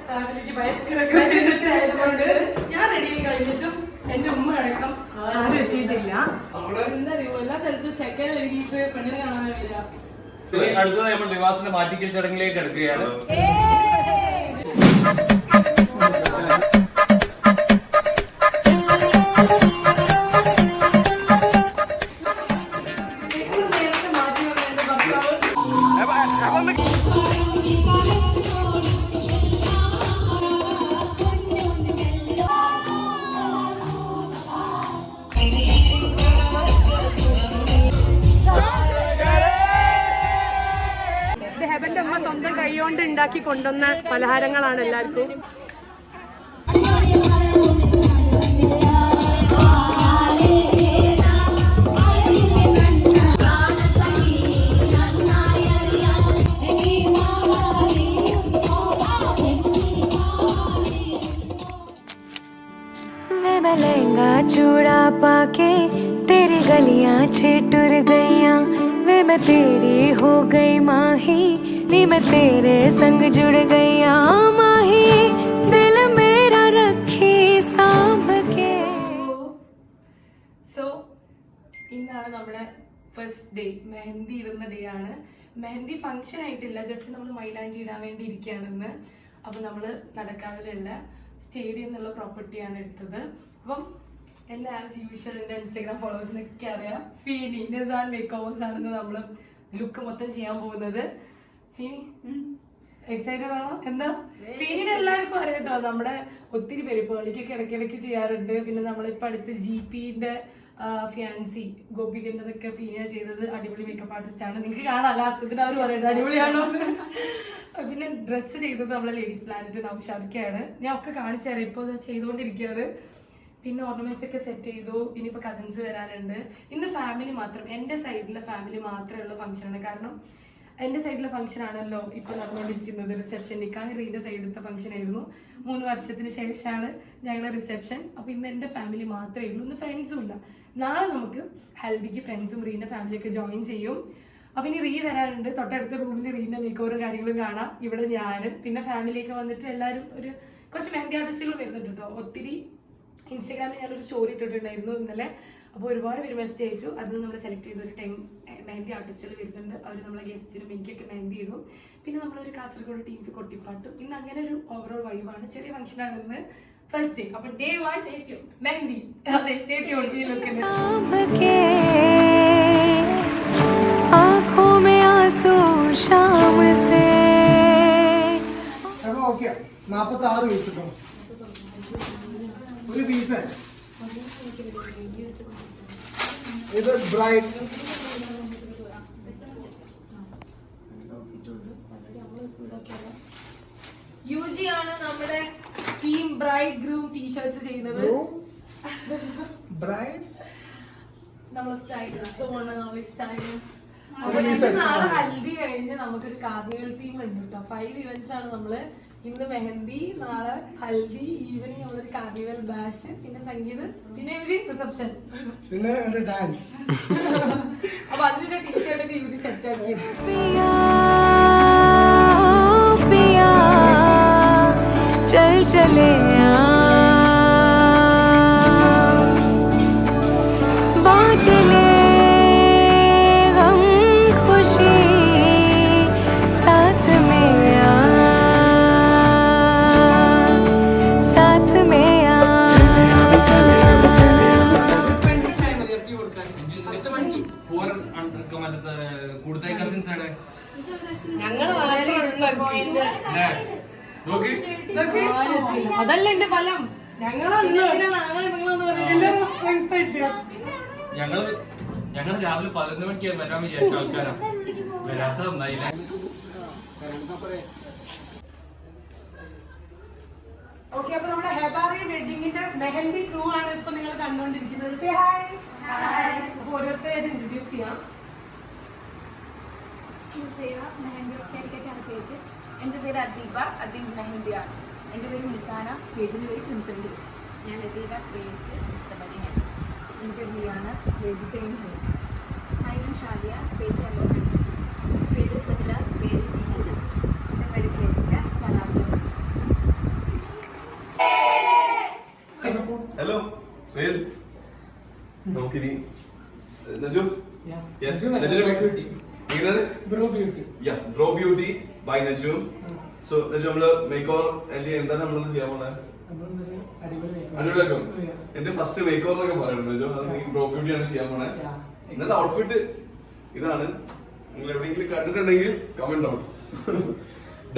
ഫാമിലിക്ക് ഞാൻ റെഡി ആയി കഴിഞ്ഞിട്ടും എന്റെ ഉമ്മ അടക്കം ആരും എത്തിയിട്ടില്ല. എന്താ അറിയോ, എല്ലാ സ്ഥലത്തും ചെക്കൻ ഒരുങ്ങിയിട്ട് പെണ്ണിനെ കാണാൻ വരിക. അടുത്തത് നമ്മൾ റിവാസിന്റെ മാറ്റിക്കൽ ചടങ്ങിലേക്ക് എടുക്കുകയാണ്. ഹെബന്റെ അമ്മ സ്വന്തം കൈകൊണ്ട് ഉണ്ടാക്കി കൊണ്ടുവന്ന പലഹാരങ്ങളാണ് എല്ലാവർക്കും. लहंगा चूड़ा पाके तेरी गलियां छिटुर गईयां वे मैं तेरी हो गई माही नी मैं तेरे संग जुड़ गईयां माही दिल मेरा रखी सांभ के. സോ ഇന്നാണ് നമ്മുടെ ഫസ്റ്റ് ഡേ, മെഹന്തി ഇടുന്ന ഡേ ആണ്. മെഹന്തി ഫംഗ്ഷൻ ആയിട്ടില്ല, ജസ്റ്റ് നമ്മൾ മൈലാഞ്ചി ഇടാൻ വേണ്ടി ഇരിക്കുകയാണെന്ന്. അപ്പം നമ്മൾ നടക്കാവിലുള്ള സ്റ്റേഡിയം എന്നുള്ള പ്രോപ്പർട്ടിയാണ് എടുത്തത്. അപ്പം എന്നെ ആസ് യൂഷ്വൽ എൻ്റെ ഇൻസ്റ്റാഗ്രാം ഫോളോവേഴ്സിനൊക്കെ അറിയാം, ഫീനി നിസാൻ മേക്ക് ഓവേഴ്സ് ആണെന്ന് നമ്മൾ ലുക്ക് മൊത്തം ചെയ്യാൻ പോകുന്നത്. ഫീനി എക്സൈറ്റഡ് ആണോ? എന്താ ഫീനിനെ എല്ലാവർക്കും അറിയാം കേട്ടോ, നമ്മുടെ ഒത്തിരി പേര് പേളിക്കൊക്കെ ഇടയ്ക്കിടയ്ക്ക് ചെയ്യാറുണ്ട്. പിന്നെ നമ്മളിപ്പോൾ അടുത്ത് GPന്റെ ഫിയാൻസി ഗോപികൻ്റെതൊക്കെ ഫീനിയ ചെയ്തത്. അടിപൊളി മേക്കപ്പ് ആർട്ടിസ്റ്റ് ആണ്, നിങ്ങൾക്ക് കാണാം ലാസ്റ്റത്തിന് അവർ പറയട്ടെ അടിപൊളിയാണോ. പിന്നെ ഡ്രസ്സ് ചെയ്തത് നമ്മളെ ലേഡീസ് പ്ലാനറ്റ് നൗഷാദിക്കാണ്. ഞാൻ ഒക്കെ കാണിച്ചു തരാം, ഇപ്പോൾ അത് ചെയ്തുകൊണ്ടിരിക്കുകയാണ്. പിന്നെ ഓർണമെന്റ്സ് ഒക്കെ സെറ്റ് ചെയ്തു. ഇനിയിപ്പോൾ കസിൻസ് വരാനുണ്ട്. ഇന്ന് ഫാമിലി മാത്രം, എൻ്റെ സൈഡിലെ ഫാമിലി മാത്രമുള്ള ഫംഗ്ഷനാണ്. കാരണം എൻ്റെ സൈഡിലെ ഫംഗ്ഷൻ ആണല്ലോ ഇപ്പോൾ നടന്നുകൊണ്ടിരിക്കുന്നത്. റിസപ്ഷൻ നിക്കാഹ് റീൻ്റെ സൈഡിലത്തെ ഫംഗ്ഷൻ ആയിരുന്നു. 3 വർഷത്തിന് ശേഷമാണ് ഞങ്ങളുടെ റിസപ്ഷൻ. അപ്പോൾ ഇന്ന് എൻ്റെ ഫാമിലി മാത്രമേ ഉള്ളൂ, ഇന്ന് ഫ്രണ്ട്സും ഇല്ല. നാളെ നമുക്ക് ഹൽദിക്ക് ഫ്രണ്ട്സും റീൻ്റെ ഫാമിലിയൊക്കെ ജോയിൻ ചെയ്യും. അപ്പം ഇനി റീ വരാനുണ്ട്. തൊട്ടടുത്ത റൂമിൽ റീൻ്റെ മേക്കോറും കാര്യങ്ങളും കാണാം. ഇവിടെ ഞാൻ പിന്നെ ഫാമിലിയൊക്കെ വന്നിട്ട് എല്ലാവരും ഒരു കുറച്ച് മെഹന്തി ആർട്ടിസ്റ്റുകൾ വരുന്നുണ്ട് കേട്ടോ. ഒത്തിരി ഇൻസ്റ്റാഗ്രാമിൽ ഞാനൊരു സ്റ്റോറി ഇട്ടിട്ടുണ്ടായിരുന്നു ഇന്നലെ. അപ്പോൾ ഒരുപാട് പേര് മെസ്സേജ് അയച്ചു. അത് നമ്മൾ സെലക്ട് ചെയ്ത ഒരു 10 മെഹന്തി ആർട്ടിസ്റ്റുകൾ വരുന്നുണ്ട്. അവർ നമ്മളെ ഗസ്റ്റിനും എനിക്കൊക്കെ മെഹന്തി ഇടും. പിന്നെ നമ്മളൊരു കാസർഗോഡ് ടീംസ് കൊട്ടിപ്പാട്ടും. ഇന്ന് അങ്ങനെ ഒരു ഓവറോൾ വൈബാണ്. ചെറിയ ഫംഗ്ഷനാണ് ഇന്ന് ഫസ്റ്റ് ഡേ. അപ്പോൾ ഡേ 1 മെഹന്തി. അതെ, സ്റ്റേ ട്യൂൺഡ്. ഈ ലുക്കിന് आँखों में आंसू शाम से. ഓക്കെ 46 പീസ് കിട്ടും. ഒരു പീസ് ഇത് ബ്രൈറ്റ് യുജി ആണ് നമ്മുടെ ടീം ബ്രൈഡ് ഗ്രൂം ടീഷർട്സ് ചെയ്യുന്നത്. ബ്രൈറ്റ് നമ്മൾ സ്റ്റൈലിസ്റ്റ്. അപ്പൊ നാളെ ഹൽദി കഴിഞ്ഞ് നമുക്കൊരു കാർണിവൽ തീം ഉണ്ട് കേട്ടോ. 5 ഇവന്റ്സ് ആണ് നമ്മള്. ഇന്ന് മെഹന്തി, നാളെ ഹൽദി, ഈവനിങ് നമ്മളൊരു കാർണിവൽ ബാഷ്, പിന്നെ സംഗീത്, പിന്നെ റിസപ്ഷൻ, പിന്നെ ഡാൻസ്. അപ്പൊ അതിന്റെ ടീഷർട്ട് ഒക്കെ യൂസ് സെറ്റ് ആക്കി. चल चले बांट ले हम खुशी साथ में साथ में കൂടുതൽ കസിൻസ് ആണ് ഞങ്ങൾ അതല്ല എന്റെ ഫലം. ഞങ്ങള് രാവിലെ 11 മണിക്ക് വരാൻ വിചാരിച്ച ആൾക്കാരാ. വരാത്ത നന്നായില്ല. ഓക്കെ, അപ്പൊ നമ്മുടെ ഹെബാറി വെഡിങ്ങിന്റെ മെഹന്തി ക്രൂ ആണ് ഇപ്പൊ നിങ്ങൾ കണ്ടുകൊണ്ടിരിക്കുന്നത്. Say hi. അപ്പൊ ഓരോരുത്തരും ഇൻട്രൊഡ്യൂസ് ചെയ്യാം. മെഹന്തി ഓഫ് കാലിക്കറ്റാണ് പേജ്. എൻ്റെ പേര് അദീബ, അദീസ് മെഹന്തി ആർട്ട്. എൻ്റെ പേര് നിസാന, പേജിൻ്റെ പേര് ക്രിംസൺ ജ്യൂസ്. ഞാൻ ലതീത, പേജ് തബനി ഹെഡ്. എൻ്റെ പേര് ലിയാന, പേജ് തെയിൻ ഹെഡ്. ഹായ്, ഞാൻ ഷാദിയ, പേജ് അമർ ഹെഡ്. പേര് സഹല, പേര് ദിഹന. എൻ്റെ പേര് കേസിയ, സലാസ്. സുഹേൽ നമുക്കിനി നജു യെസ് Naju നജുവിന്റെ Bro Beauty. എങ്ങനെയാണ് Bro Beauty. Bro beauty by Naju. So Naju നമ്മള് മേക്ക് ഓവർ അല്ലെങ്കിൽ എന്താണ് നമ്മളൊന്ന് ചെയ്യാൻ പോണേ? നമ്മളൊരു അടിപൊളി അടിപൊളിയാക്കും. Yeah. എന്റെ ഫസ്റ്റ് മേക്ക് ഓവർ എന്നൊക്കെ പറയണം നജു. അത് നീ ബ്രോ ബ്യൂട്ടി ആണ് ചെയ്യാൻ പോണേ. Yeah. ഇന്നത്തെ ഔട്ട്ഫിറ്റ് ഇതാണ്. നിങ്ങൾ എവിടെയെങ്കിലും കണ്ടിട്ടുണ്ടെങ്കിൽ comment down.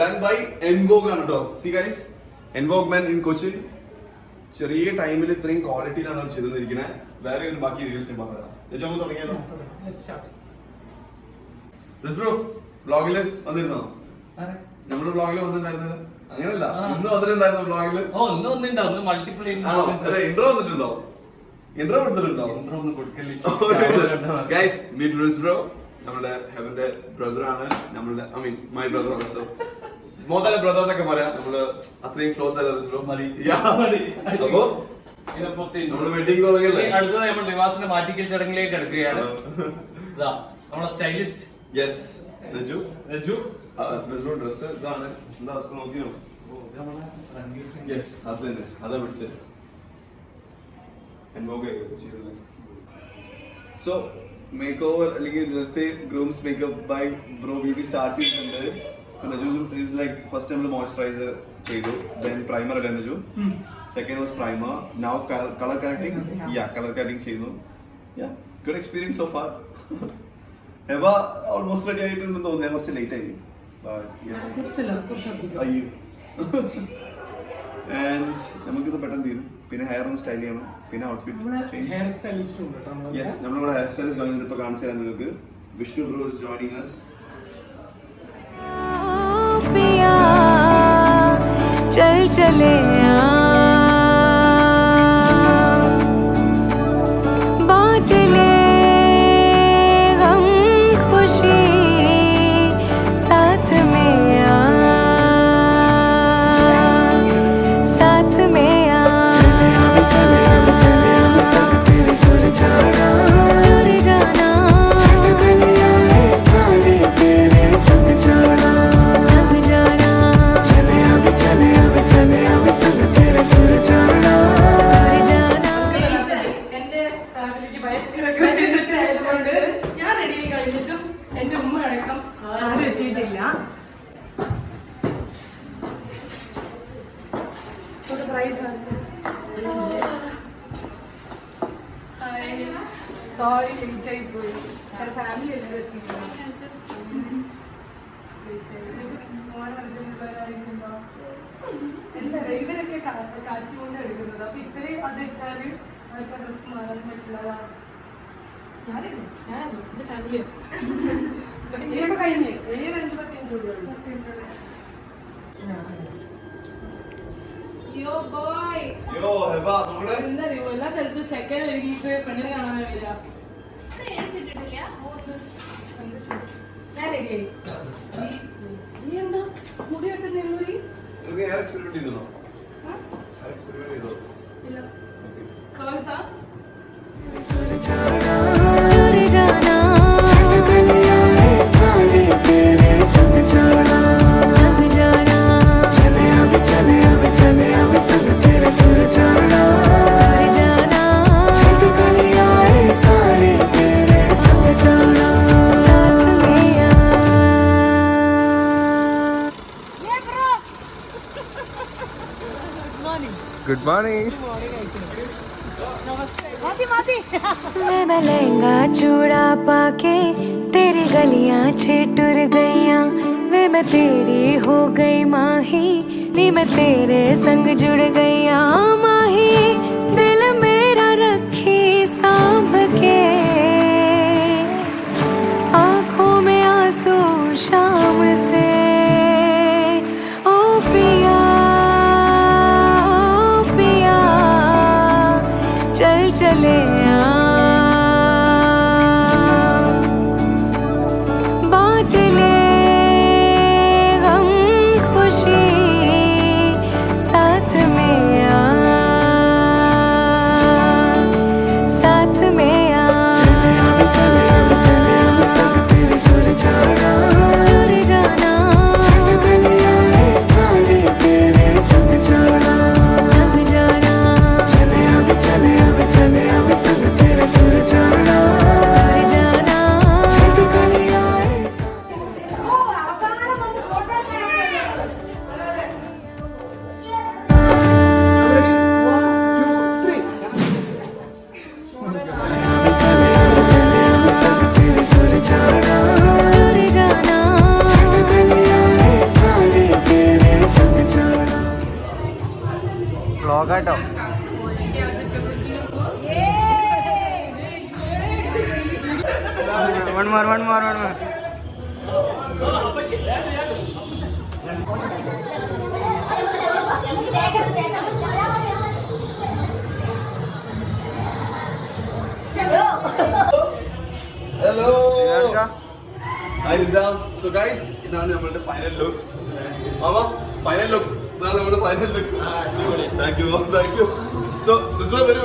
Done by Envogue ആണ് കേട്ടോ. See guys, Envogue man in Cochin. ചെറിയ ടൈമിൽ ഇത്രയും ക്വാളിറ്റിയിലാണ് അവർ ചെയ്തിരിക്കുന്നത്. വേറെ ഒരു ബാക്കി ഡീറ്റെയിൽസ് ഞാൻ പറയാം. തുടങ്ങിയാലോ? Let's start. ബ്രോ വ്ളോഗില് വന്നിരുന്നോ? ആരെ? നമ്മുടെ വ്ളോഗില് വന്നിട്ടുണ്ടായിരുന്നത് അങ്ങനല്ല, ഇന്ന് വന്നിട്ടുണ്ടായിരുന്നു വ്ളോഗില്. ഓ ഇന്ന് വന്നിട്ടുണ്ടോ? ഒന്ന് മൾട്ടിപ്പിൾ ഇൻട്രോ വന്നിട്ടുണ്ടോ? ഇൻട്രോ കൊടുത്തിട്ടുണ്ടോ? ഇൻട്രോ ഒന്ന് കൊടുക്കല്ലേ. Guys meet Riz bro. നമ്മുടെ ഹെവന്റെ ബ്രദർ ആണ്. നമ്മളുടെ I mean my brother also. മോദാല ബ്രദർ എന്നൊക്കെ പറയാം. നമ്മള് അത്രയും ക്ലോസ് ആയ റിസ് ബ്രോ. മതി. അപ്പോ നമ്മുടെ വെഡിങ് തുടങ്ങിയല്ലേ? അടുത്തതായി നമ്മൾ റിവാസിന്റെ മാറ്റിക്കൽ ചടങ്ങിലേക്ക് കിടക്കുകയാണ്. ഇതാ നമ്മുടെ stylist yes Naju. Raju. Naju dress ഇതാണ്. എന്താ അവസ്ഥ നോക്കിയോ? യെസ് അത് തന്നെ, അതാ പിടിച്ചത്. സോ മേക്ക് ഓവർ അല്ലെങ്കിൽ let's say grooms makeup by bro beauty start ചെയ്തിട്ടുണ്ട്. നജു ഈസ് ലൈക്ക് ഫസ്റ്റ് നമ്മൾ മോയ്സ്ചറൈസർ ചെയ്തു, ദെൻ പ്രൈമർ അല്ലേ Naju? Second was primer. Now colour correcting. Colour correcting ചെയ്യുന്നു. Good experience so far. Heba almost ready ആയിട്ടുണ്ടെന്ന് തോന്നുന്നു. ഞാൻ കുറച്ച് ലേറ്റ് ആയി. കുറച്ചല്ല, കുറച്ചധികം. അയ്യോ. ആൻഡ് നമുക്കിത് പെട്ടെന്ന് തീരും. പിന്നെ ഹെയർ ഒന്ന് സ്റ്റൈൽ ചെയ്യണം. പിന്നെ ഔട്ട്ഫിറ്റ് നമ്മളെ ഹെയർ സ്റ്റൈലിസ്റ്റ് ഉണ്ട് കേട്ടോ. യെസ്, നമ്മളിവിടെ ഹെയർ സ്റ്റൈലിസ്റ്റ് ജോയിൻ ചെയ്തിട്ട് ഇപ്പോൾ കാണിച്ചു തരാം നിങ്ങൾക്ക്. Vishnu bro is joining us. पिया चल चले बांट ले गम खुशी साथ में साथ में टूर जाना എന്റെ ഫാമിലിക്ക് ഭയങ്കര credit ആയതുകൊണ്ട് ഞാൻ റെഡി ആയി കഴിഞ്ഞിട്ടും എന്റെ ഉമ്മ അടക്കം ആരും എത്തിയിട്ടില്ല. സോറി ലേറ്റ് ആയി പോയി. ഫാമിലി എല്ലാവരും എത്തിയിട്ടില്ല. എന്താ ഇവരൊക്കെ കാച്ചിക്കൊണ്ട് എടുക്കുന്നത്. അപ്പൊ ഇത്രയും അത് ഇട്ടാല് അവർക്ക് ഡ്രസ് മാറാൻ പറ്റില്ല. ഞാനല്ലേ എന്റെ ഫാമിലിയോ കഴിഞ്ഞ് യോ ബോയ്. യോ ഹെബ നമ്മുടെ എന്തറിയോ എല്ലാ സ്ഥലത്തും ചെക്കൻ ഒരുങ്ങിയിട്ട് പെണ്ണിനെ കാണാൻ വരിക. ഞാൻ റെഡിയായി. നീ എന്താ മുടി വെട്ടുന്നേ ഉള്ളൂ? നിങ്ങൾക്ക് ഹെയർ എക്സ്പെരിമെന്റ് ചെയ്തോ? ഹെയർ എക്സ്പെരിമെന്റ് ചെയ്തോ? ഇല്ല. കേൾസാ टूर जाना सारे तेरे संग जाना चले अब संग तेरे टूर जाना छत कलियां सारे तेरे संग जाना साथ में ഗുഡ് മോർണിംഗ്. मैं लहंगा चूड़ा पाके तेरी गलियां छिटुर गईयां वे मैं तेरी हो गई माही नी मैं तेरे संग जुड़ गईयां माही दिल मेरा रखी सांभ के आंखों में आंसू शाम से ओ पिया चल चले बांट ले गम खुशी साथ में साथ में संग तेरे टूर जाना सारे तेरे संग जाना चले अब വ്ളോഗാട്ടോ. One more. Hello. Hi Nizam. So guys, ഇതാണ് നമ്മുടെ final look. Mama final look. ഇതാണ് നമ്മുടെ final look. Thank you. So Nizam വരൂ.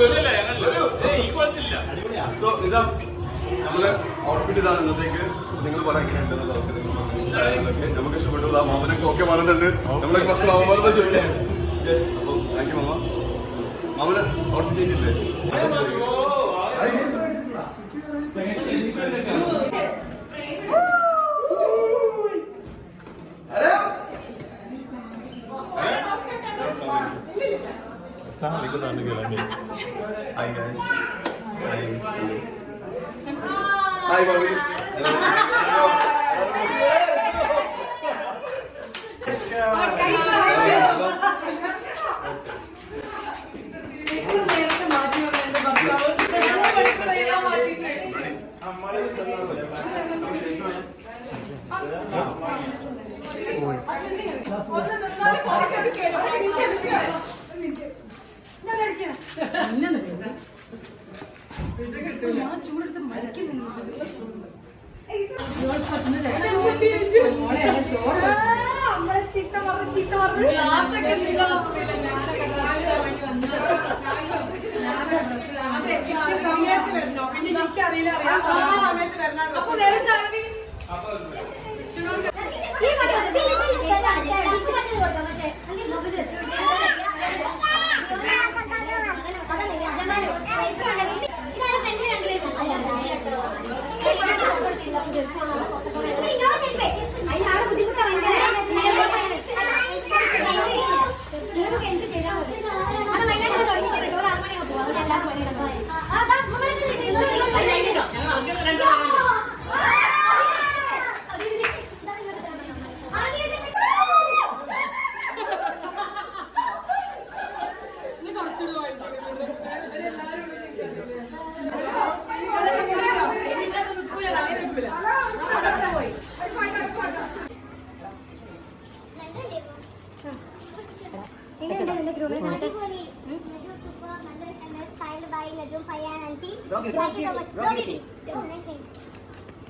So Nizam നമ്മുടെ ഔട്ട്ഫിറ്റ് ഇതാണ് ഇന്നത്തേക്ക്. നിങ്ങൾ പറയാൻ എങ്ങനെയുണ്ടെന്നുള്ളതൊക്കെ നമുക്ക് ഇഷ്ടപ്പെട്ടു. ആ മാമനൊക്കെ ഓക്കെ പറഞ്ഞിട്ടുണ്ട്. നമ്മളെ ക്ലാസ് മാമനോട് ചോദിക്കാം. യെസ്. അപ്പോൾ thank you mama. Mammen outfit ചെയ്തില്ലേ? Hi guys. Hi Bobby. ഞാൻ ചൂടെടുത്ത് മരിക്കുന്നുണ്ട്.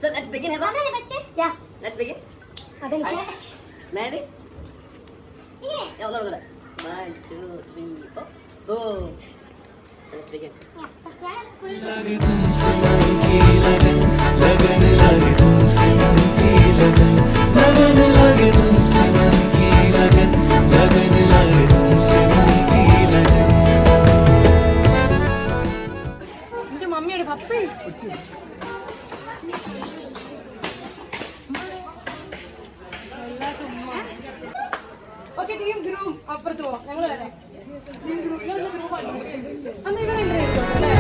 So let's begin. Yeah. Let's begin. Ready? Yeah. No. 1, 2, 3, 4. Boom. So let's begin. लगे तुमसे मन की लगन लगन लगे तुमसे मन की लगन लगन लगे तुमसे मन की लगन लगन लगे तुमसे मन की लगन. എന്റെ മമ്മിയുടെ പപ്പേ ഓക്കെ ടീം ഗ്രൂപ്പ് അപ്പുറത്ത് പോവാം. ഞങ്ങൾ വരാം. ടീം ഗ്രൂപ്പ് അന്ന് ഇവരുണ്ട് അല്ലേ?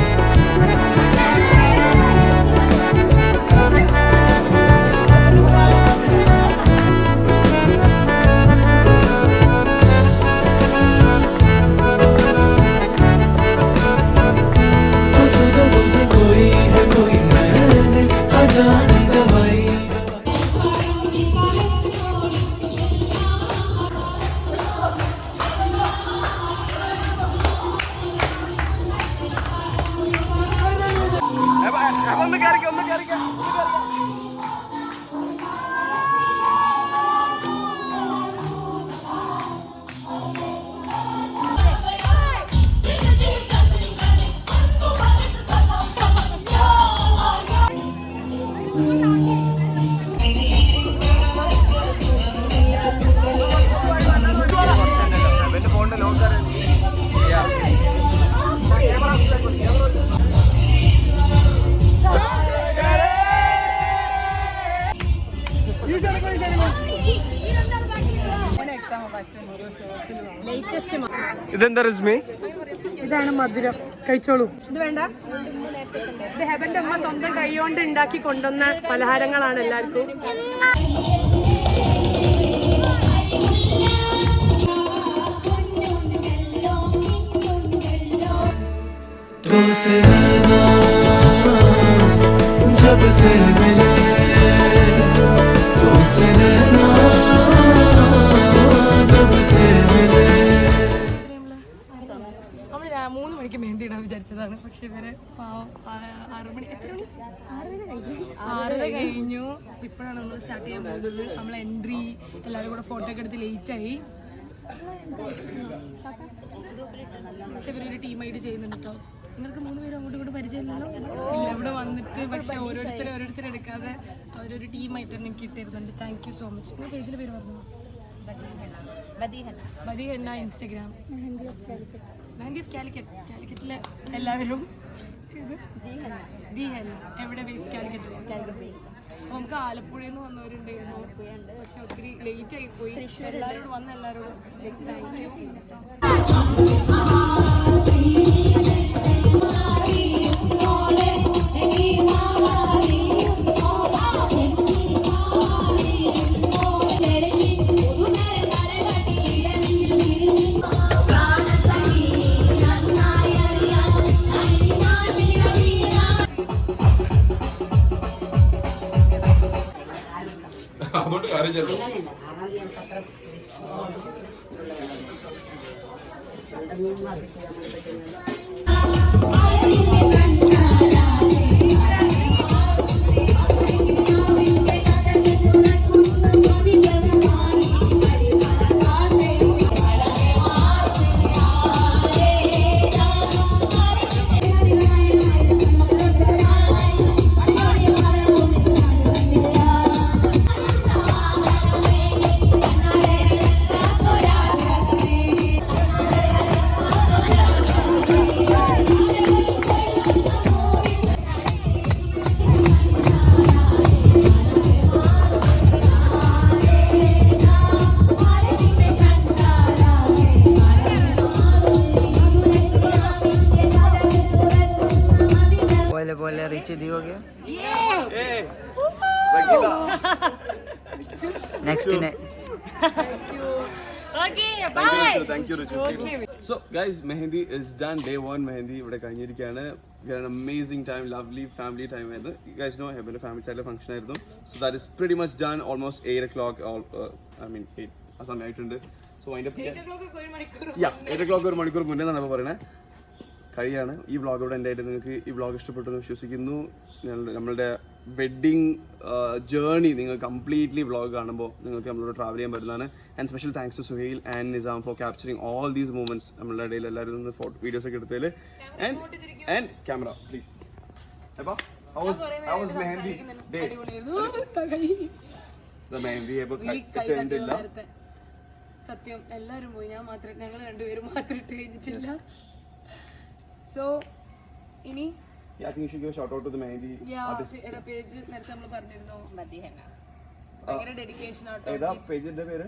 ഇതെന്താ രശ്മി? ഇതാണ് മധുരം, കഴിച്ചോളൂ. ഇത് വേണ്ട. ഇത് ഹെബന്റെ അമ്മ സ്വന്തം കൈകൊണ്ട് ഉണ്ടാക്കി കൊണ്ടുവന്ന പലഹാരങ്ങളാണ് എല്ലാവർക്കും. से रहना जब से मिले तो से रहना जब से मिले നമ്മൾ 3 മണിക്ക് മെഹന്തി ഇടാൻ വിചാരിച്ചതാണ്. പക്ഷെ ഇവര് പാവം 6 മണി, എത്ര മണി? 6:30 കഴിഞ്ഞു. ഇപ്പോഴാണ് നമ്മൾ സ്റ്റാർട്ട് ചെയ്യാൻ പോകുന്നത്. നമ്മൾ എൻട്രി എല്ലാവരും കൂടെ ഫോട്ടോ ഒക്കെ എടുത്ത് ലേറ്റായി. പക്ഷെ ഇവരൊരു ടീമായിട്ട് ചെയ്യുന്നുണ്ട് കേട്ടോ. നിങ്ങൾക്ക് 3 പേരും അങ്ങോട്ടും ഇങ്ങോട്ട് പരിചയമില്ലല്ലോ. ഇല്ല, ഇവിടെ വന്നിട്ട് പക്ഷെ ഓരോരുത്തരും എടുക്കാതെ അവരൊരു ടീമായിട്ട് തന്നെ എനിക്ക് ഇട്ടിരുന്നുണ്ട്. Thank you so much. നിങ്ങൾ പേജിൻ്റെ പേര് പറഞ്ഞു? Baddie Henna Instagram. Mehndi of Calicut. കാലിക്കറ്റിലെ എല്ലാവരും ദി ഹെന്ന. എവിടെ ബേസ്? കാലിക്കറ്റ്. അപ്പോൾ നമുക്ക് ആലപ്പുഴയിൽ നിന്ന് വന്നവരുണ്ടായിരുന്നു. പക്ഷെ ഒത്തിരി ലേറ്റ് ആയി പോയി. എല്ലാവരോടും വന്ന എല്ലാവരോടും താങ്ക് യു. അങ്ങോട്ട് കാര്യം ചെയ്തു. बोले रिच दी हो गया नेक्स्ट ने Thank you, Richu. So, guys, Mehendi is done. Day 1 Mehendi. We had an amazing time, lovely family time. You guys know I have a family style function. So that is pretty much done. Almost 8 o'clock. 8. So wind up. 8 o'clock ഒരു മണിക്കൂർ. Yeah, 8 o'clock ഒരു മണിക്കൂർ മുന്നേ എന്നാണ് പറയുന്നത്. കഴിയാണ്. ഈ വ്ളോഗോടെ എന്തായിട്ട് നിങ്ങൾക്ക് ഈ വ്ളോഗ് ഇഷ്ടപ്പെട്ടെന്ന് വിശ്വസിക്കുന്നു. നമ്മളുടെ വെഡ്ഡിങ് ജേർണി നിങ്ങൾ കംപ്ലീറ്റ്ലി വ്ളോഗ് കാണുമ്പോൾ നിങ്ങൾക്ക് നമ്മളോട് ട്രാവൽ ചെയ്യാൻ പറ്റുന്നതാണ്. And special thanks to Suhail and Nizam for capturing all these moments. നമ്മളുടെ ഇടയിൽ എല്ലാവരും നിന്ന് വീഡിയോസ് ഒക്കെ എടുത്തതിൽ. And camera please. അപ്പോൾ how was Mehendi day? The Mehendi അപ്പോൾ കണ്ടില്ല. സത്യം എല്ലാവരും പോയി. ഞങ്ങൾ രണ്ടുപേരും മാത്രം ഇട്ട് കഴിഞ്ഞിട്ടില്ല. സോ ഇനി I think you should give a shout out to the Mehendi artist. Page നേരത്തെ നമ്മൾ പറഞ്ഞിരുന്നു. ഭയങ്കര ഡെഡിക്കേഷൻ ആട്ടോ. ഏതാ പേജിന്റെ പേര്?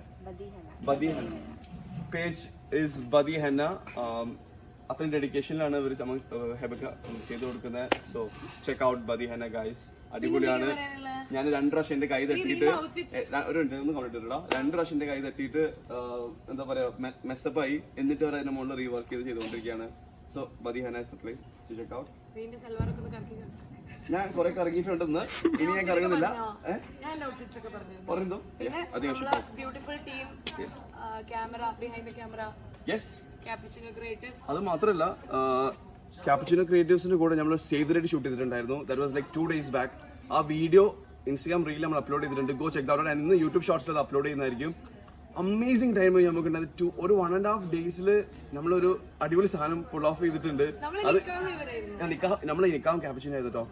Baddie Henna. Page is Baddie Henna. അത്രയും ഡെഡിക്കേഷനിലാണ് ഇവർ ഹെബക്ക ചെയ്ത് കൊടുക്കുന്നത്. So check out Baddie Henna guys. അടിപൊളിയാണ്. ഞാൻ 2 പ്രാവശ്യം എന്റെ കൈ തട്ടിയിട്ട് ഒന്ന് കണ്ടിട്ടില്ല. 2 പ്രാവശ്യം എന്റെ കൈ തട്ടിയിട്ട് എന്താ പറയാ മെസ്സപ്പ് ആയി. എന്നിട്ട് അവർ അതിന്റെ മുകളിൽ റീവർക്ക് ചെയ്തുകൊണ്ടിരിക്കുകയാണ്. So Baddie Henna is the place to check out. ഞാൻ കുറെ കറങ്ങിയിട്ടുണ്ടെന്ന്. ഇനി ഞാൻ കറങ്ങുന്നില്ല. പറയുന്നു അത് മാത്രമല്ല ക്യാപ്പച്ചിനോ ക്രിയേറ്റീവ്സിന്റെ കൂടെ നമ്മൾ സേവ് ദ ഡേറ്റ് ഷൂട്ട് ചെയ്തിട്ടുണ്ടായിരുന്നു. That was like 2 days back. ആ വീഡിയോ ഇൻസ്റ്റാഗ്രാം റീൽ നമ്മൾ അപ്ലോഡ് ചെയ്തിട്ടുണ്ട്. ഗോ ചെക്ക് ഔട്ട്. ആൻഡ് ഇന്ന് യൂട്യൂബ് ഷോർട്സിൽ അത് അപ്ലോഡ് ചെയ്യുന്നതായിരിക്കും. അമേസിംഗ് ടൈം നമുക്കുണ്ടായത്. ഒരു 1.5 days നമ്മളൊരു അടിപൊളി സാധനം പുൾ ഓഫ് ചെയ്തിട്ടുണ്ട്. അത് നമ്മൾ നിൽക്കാൻ ക്യാപ്പച്ചിനോ ആയിരുന്നു കേട്ടോ.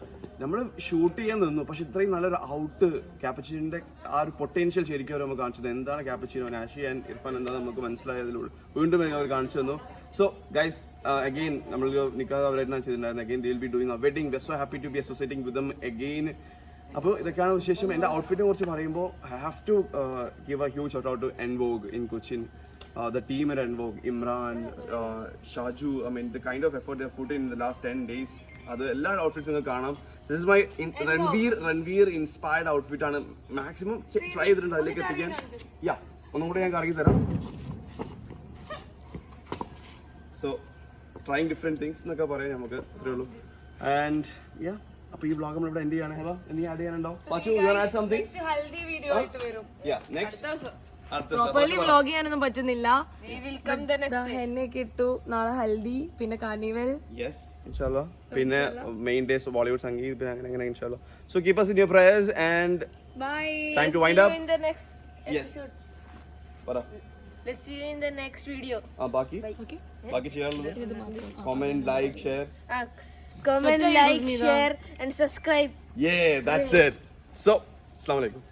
നമ്മൾ ഷൂട്ട് ചെയ്യാൻ നിന്നു. പക്ഷെ ഇത്രയും നല്ലൊരു ഔട്ട് ക്യാപ്പച്ചിൻ്റെ ആ ഒരു പൊട്ടൻഷ്യൽ ശരിക്കും അവർ നമുക്ക് കാണിച്ചത്. എന്താണ് ക്യാപ്പച്ചിനോ, നാഷി ആൻഡ് ഇർഫാൻ എന്താണെന്ന് നമുക്ക് മനസ്സിലായതിലൂടെ വീണ്ടും അവർ കാണിച്ചു തന്നു. സോ ഗൈസ് അഗെയിൻ നമ്മൾ നിൽക്കാതെ അവരായിട്ടാണ് ചെയ്തിട്ടുണ്ടായിരുന്നത്. Again they will be doing a wedding. We are so happy to be associating with them again. അപ്പോൾ ഇതൊക്കെയാണ് വിശേഷം. എൻ്റെ ഔട്ട്ഫിറ്റിനെ കുറിച്ച് പറയുമ്പോൾ I have to give a huge shout out to Envogue in Cochin. The team at Envogue, Imran, Shaju, I mean the kind of effort they have put in the last 10 days. അത് എല്ലാ ഔട്ട്ഫിറ്റ്സും നിങ്ങൾക്ക് കാണാം. This is my Ranveer inspired outfit ആണ്. Maximum try ചെയ്തിട്ടുണ്ട് അതിലേക്ക് എത്തിക്കാൻ. ഒന്നും കൂടെ ഞാൻ കറങ്ങി തരാം. സോ ട്രൈങ് ഡിഫറെൻറ്റ് തിങ്സ് എന്നൊക്കെ പറയാം നമുക്ക് അത്രേ ഉള്ളൂ. ആൻഡ് യാ അപ്പോൾ ഈ വ്ളോഗ് നമ്മളിവിടെ എൻഡ് ചെയ്യാണ്. ഹലോ എന്തെങ്കിലും ആഡ് ചെയ്യാനുണ്ടോ? Pachu you add something? Haldi video ആയിട്ട് വരും. യാ നെക്സ്റ്റ് പ്രോപ്പർലി വ്ലോഗ് ചെയ്യാനൊന്നും പറ്റുന്നില്ല. ഹെന്നൊക്കെ ഇട്ടു. നാളെ ഹൽദി, പിന്നെ കാർണിവൽ. യെസ് ഇൻഷാല്ലാ. പിന്നെ മെയിൻ ഡേസ് ബോളിവുഡ് സംഗീത്, പിന്നെ അങ്ങനെ അങ്ങനെ ഇൻഷാല്ലാ. So keep us in your prayers and bye. time to wind up. In the next Yes. പറ. Let's see you in the next video. ബാക്കി ചെയ്യാറുള്ളത് comment, like, share. Comment, like, share and subscribe. Yeah, that's it. So, assalamu alaikum.